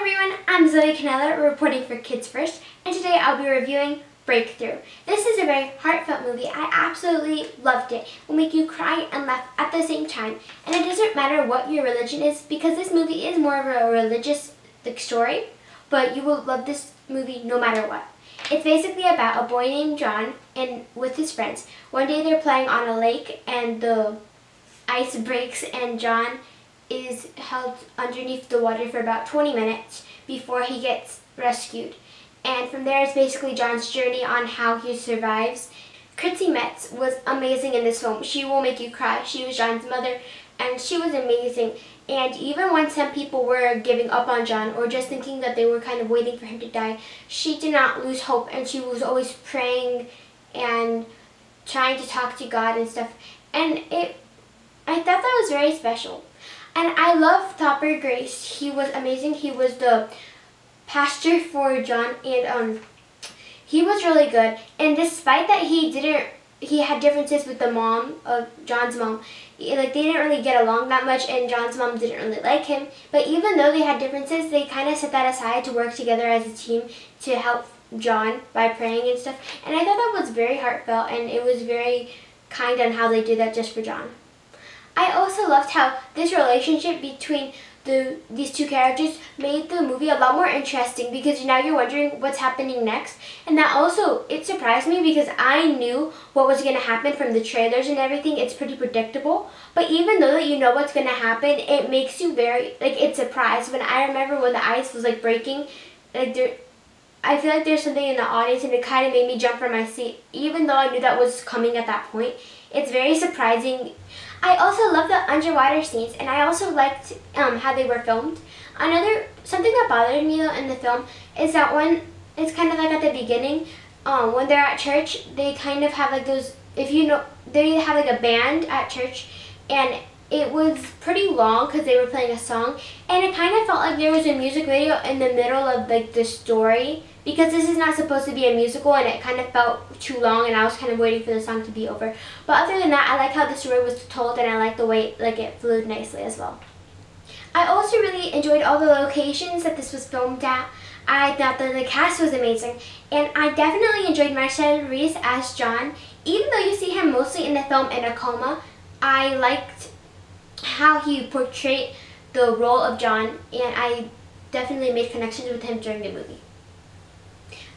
everyone, I'm Zoe C reporting for Kids First, and today I'll be reviewing Breakthrough. This is a very heartfelt movie. I absolutely loved it. It will make you cry and laugh at the same time, and it doesn't matter what your religion is because this movie is more of a religious story, but you will love this movie no matter what. It's basically about a boy named John and with his friends. One day they're playing on a lake and the ice breaks and John is held underneath the water for about 20 minutes before he gets rescued. And from there it's basically John's journey on how he survives. Chrissy Metz was amazing in this film. She will make you cry. She was John's mother and she was amazing. And even when some people were giving up on John or just thinking that they were kind of waiting for him to die, she did not lose hope and she was always praying and trying to talk to God and stuff. And I thought that was very special. And I love Topher Grace. He was amazing. He was the pastor for John and he was really good. And despite that he had differences with the mom of John's mom. They didn't really get along that much and John's mom didn't really like him. But even though they had differences, they kind of set that aside to work together as a team to help John by praying and stuff. And I thought that was very heartfelt and it was very kind on how they did that just for John. I also loved how this relationship between these two characters made the movie a lot more interesting because now you're wondering what's happening next. And that also, it surprised me because I knew what was going to happen from the trailers and everything. It's pretty predictable. But even though that you know what's going to happen, it makes you very, it's surprised. When I remember when the ice was breaking, I feel like there's something in the audience and it kind of made me jump from my seat. Even though I knew that was coming at that point, it's very surprising. I also love the underwater scenes and I also liked how they were filmed. Something that bothered me though in the film is that when it's kind of at the beginning, when they're at church, they kind of have those, if you know, they have a band at church and it was pretty long because they were playing a song and it kind of felt like there was a music video in the middle of the story because this is not supposed to be a musical and it kind of felt too long and I was kind of waiting for the song to be over. But other than that, I like how the story was told and I like the way it flowed nicely as well. I also really enjoyed all the locations that this was filmed at. I thought that the cast was amazing and I definitely enjoyed Marcel Reese as John. Even though you see him mostly in the film in a coma, I liked how he portrayed the role of John and I definitely made connections with him during the movie.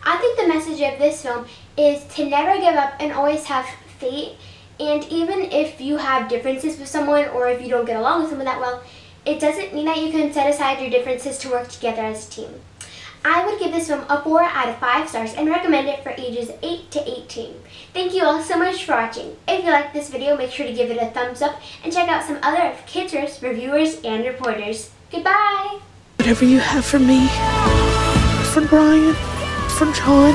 I think the message of this film is to never give up and always have faith, and even if you have differences with someone or if you don't get along with someone that well, it doesn't mean that you can set aside your differences to work together as a team. I would give this film a 4 out of 5 stars and recommend it for ages 8 to 18. Thank you all so much for watching. If you liked this video, make sure to give it a thumbs up and check out some other Kids First reviewers and reporters. Goodbye! Whatever you have for me, for Brian, for John,